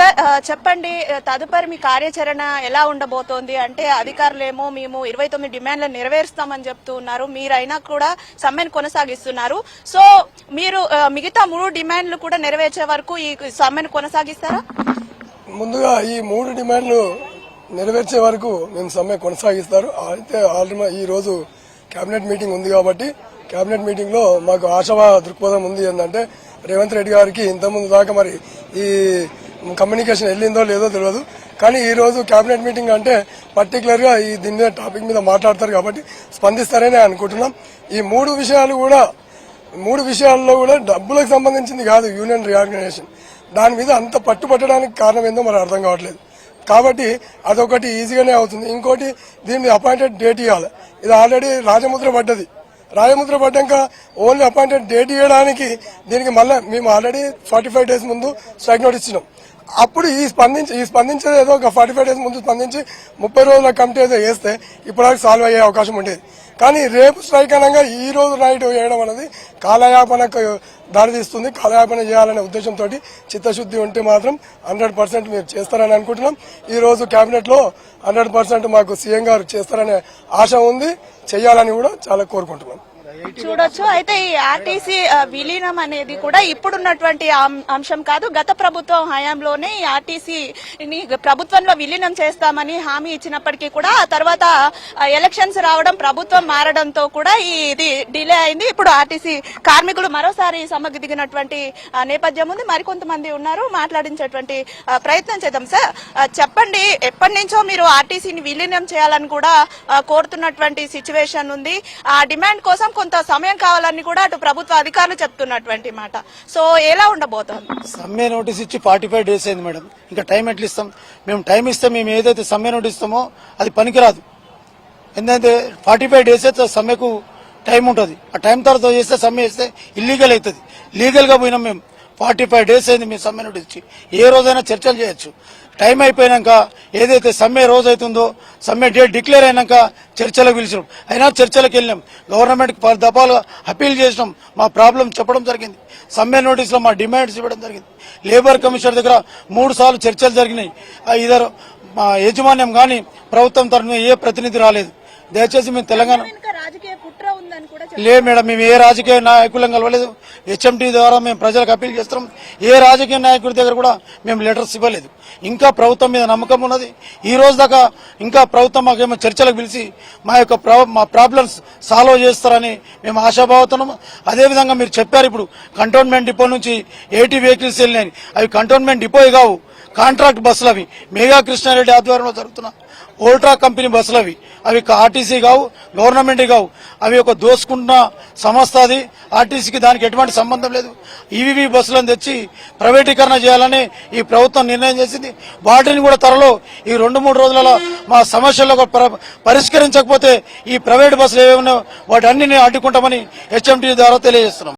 Sir చెప్పండి, తదుపరి మీ కార్యాచరణ ఎలా ఉండబోతోంది? అంటే అధికారులేమో మేము 29 డిమాండ్లు నెరవేరుస్తామని చెప్తూ ఉన్నారు, మీరైనా కూడా సమ్మెను కొనసాగిస్తున్నారు. సో మీరు మిగతా 3 డిమాండ్లు కూడా నెరవేర్చే వరకు ఈ సమ్మెను కొనసాగిస్తారా? ముందుగా ఈ 3 డిమాండ్లు నెరవేర్చే వరకు మేము సమ్మె కొనసాగిస్తారు. అయితే ఆల్రెడీ ఈ రోజు కేబినెట్ మీటింగ్ ఉంది కాబట్టి కేబినెట్ మీటింగ్ లో మాకు ఆశావా దృక్పథం ఉంది. ఏంటంటే రేవంత్ రెడ్డి గారికి ఇంతకుముందు దాకా మరి ఈ కమ్యూనికేషన్ వెళ్ళిందో లేదో తెలియదు, కానీ ఈ రోజు కేబినెట్ మీటింగ్ అంటే పర్టికులర్ గా ఈ దీని మీద టాపిక్ మీద మాట్లాడతారు కాబట్టి స్పందిస్తారని అనుకుంటున్నాం. ఈ 3 విషయాల్లో కూడా డబ్బులకు సంబంధించింది కాదు యూనియన్ రీఆర్గనైజేషన్, దాని మీద అంత పట్టుబట్టడానికి కారణం ఏందో మరి అర్థం కావట్లేదు. కాబట్టి అదొకటి ఈజీగానే అవుతుంది. ఇంకోటి దీని మీద అపాయింటెడ్ డేట్ ఇవ్వాలి. ఇది ఆల్రెడీ రాజముద్ర పడ్డది. రాజముద్ర పడ్డాక ఓన్లీ అపాయింటెడ్ డేట్ ఇవ్వడానికి దీనికి మళ్ళీ మేము ఆల్రెడీ 45 డేస్ ముందు స్ట్రైక్ నోటీస్ ఇచ్చినాం. అప్పుడు ఈ స్పందించేది ఏదో ఒక 45 డేస్ ముందు స్పందించి 30 రోజుల కమిటీ ఏదో వేస్తే ఇప్పటివరకు సాల్వ్ అయ్యే అవకాశం ఉండేది. కానీ రేపు స్ట్రైక్ అనగా ఈ రోజు నైట్ వేయడం అనేది కాలయాపనకు దారితీస్తుంది. కాలయాపన చేయాలనే ఉద్దేశంతో చిత్తశుద్ధి ఉంటే మాత్రం 100% మీరు చేస్తారని అనుకుంటున్నాం. ఈ రోజు కేబినెట్ లో 100% మాకు సీఎం గారు చేస్తారనే ఆశ ఉంది, చేయాలని కూడా చాలా కోరుకుంటున్నాం. చూడొచ్చు. అయితే ఈ ఆర్టీసీ విలీనం అనేది కూడా ఇప్పుడున్నటువంటి అంశం కాదు. గత ప్రభుత్వం హయాంలోనే ఈ ఆర్టీసీని ప్రభుత్వంలో విలీనం చేస్తామని హామీ ఇచ్చినప్పటికీ కూడా ఆ తర్వాత ఎలక్షన్స్ రావడం, ప్రభుత్వం మారడంతో కూడా ఇది డిలే అయింది. ఇప్పుడు ఆర్టీసీ కార్మికులు మరోసారి సమ్మెకు దిగినటువంటి నేపథ్యం ఉంది. మరికొంతమంది ఉన్నారు, మాట్లాడించేటువంటి ప్రయత్నం చేద్దాం. సార్ చెప్పండి, ఎప్పటి నుంచో మీరు ఆర్టీసీని విలీనం చేయాలని కూడా కోరుతున్నటువంటి సిచ్యువేషన్ ఉంది. ఆ డిమాండ్ కోసం కొంత సమయం కావాలని కూడా అటు ప్రభుత్వ అధికారులు చెప్తున్నటువంటి మాట. సో ఎలా ఉండబోతోంది? సమ్మె నోటీస్ ఇచ్చి 45 డేస్ అయింది మేడం. ఇంకా టైం ఎట్లా ఇస్తాం? మేము టైం ఇస్తే మేము ఏదైతే సమ్మె నోటీస్ ఇస్తామో అది పనికిరాదు. ఎందుకంటే 45 డేస్ అయితే సమ్మెకు టైం ఉంటుంది. ఆ టైం తర్వాత చేస్తే సమ్మె చేస్తే ఇల్లీగల్ అవుతుంది. లీగల్ గా పోయినాం మేము. 45 డేస్ అయింది మేము సమ్మె నోటీస్ ఇచ్చి. ఏ రోజైనా చర్చలు చేయొచ్చు. టైం అయిపోయినాక ఏదైతే సమ్మె రోజు అవుతుందో సమ్మె డేట్ డిక్లేర్ అయినాక చర్చలకు పిలిచినాం. అయినా చర్చలకు వెళ్ళినాం. గవర్నమెంట్కి 10 దఫాలుగా అప్పీల్ చేసినాం. మా ప్రాబ్లం చెప్పడం జరిగింది. సమ్మె నోటీసులో మా డిమాండ్స్ ఇవ్వడం జరిగింది. లేబర్ కమిషనర్ దగ్గర 3 సార్లు చర్చలు జరిగినాయి. ఇద్దరు మా యాజమాన్యం కానీ ప్రభుత్వం తరఫున ఏ ప్రతినిధి రాలేదు. దయచేసి మేము తెలంగాణ లేదు మేడం, మేము ఏ రాజకీయ నాయకులను కలవలేదు. హెచ్ఎంటీ ద్వారా మేము ప్రజలకు అప్పీల్ చేస్తున్నాం. ఏ రాజకీయ నాయకుడి దగ్గర కూడా మేము లెటర్స్ ఇవ్వలేదు. ఇంకా ప్రభుత్వం మీద నమ్మకం ఉన్నది. ఈ రోజు దాకా ఇంకా ప్రభుత్వం మాకేమో చర్చలకు పిలిచి మా ప్రాబ్లమ్స్ సాల్వ్ చేస్తారని మేము ఆశాభావుతున్నాం. అదేవిధంగా మీరు చెప్పారు, ఇప్పుడు కంటోన్మెంట్ డిపో నుంచి 80 వెహికల్స్ వెళ్ళినాయి. అవి కంటోన్మెంట్ డిపో కావు, కాంట్రాక్ట్ బస్సులు. అవి మేఘా కృష్ణారెడ్డి ఆధ్వర్యంలో జరుగుతున్న ఓల్ట్రా కంపెనీ బస్సులు. అవి ఆర్టీసీ కావు, గవర్నమెంట్ కావు. అవి ఒక దోసుకుంటున్న సంస్థ. అది ఆర్టీసీకి దానికి ఎటువంటి సంబంధం లేదు. ఈవీవీ బస్సులను తెచ్చి ప్రైవేటీకరణ చేయాలని ఈ ప్రభుత్వం నిర్ణయం చేసింది. వాటిని కూడా త్వరలో ఈ 2-3 రోజులలో మా సమస్యలను పరిష్కరించకపోతే ఈ ప్రైవేట్ బస్సులు ఏమేమో వాటి అన్ని అడ్డుకుంటామని హెచ్ఎంటీ ద్వారా తెలియజేస్తున్నాం.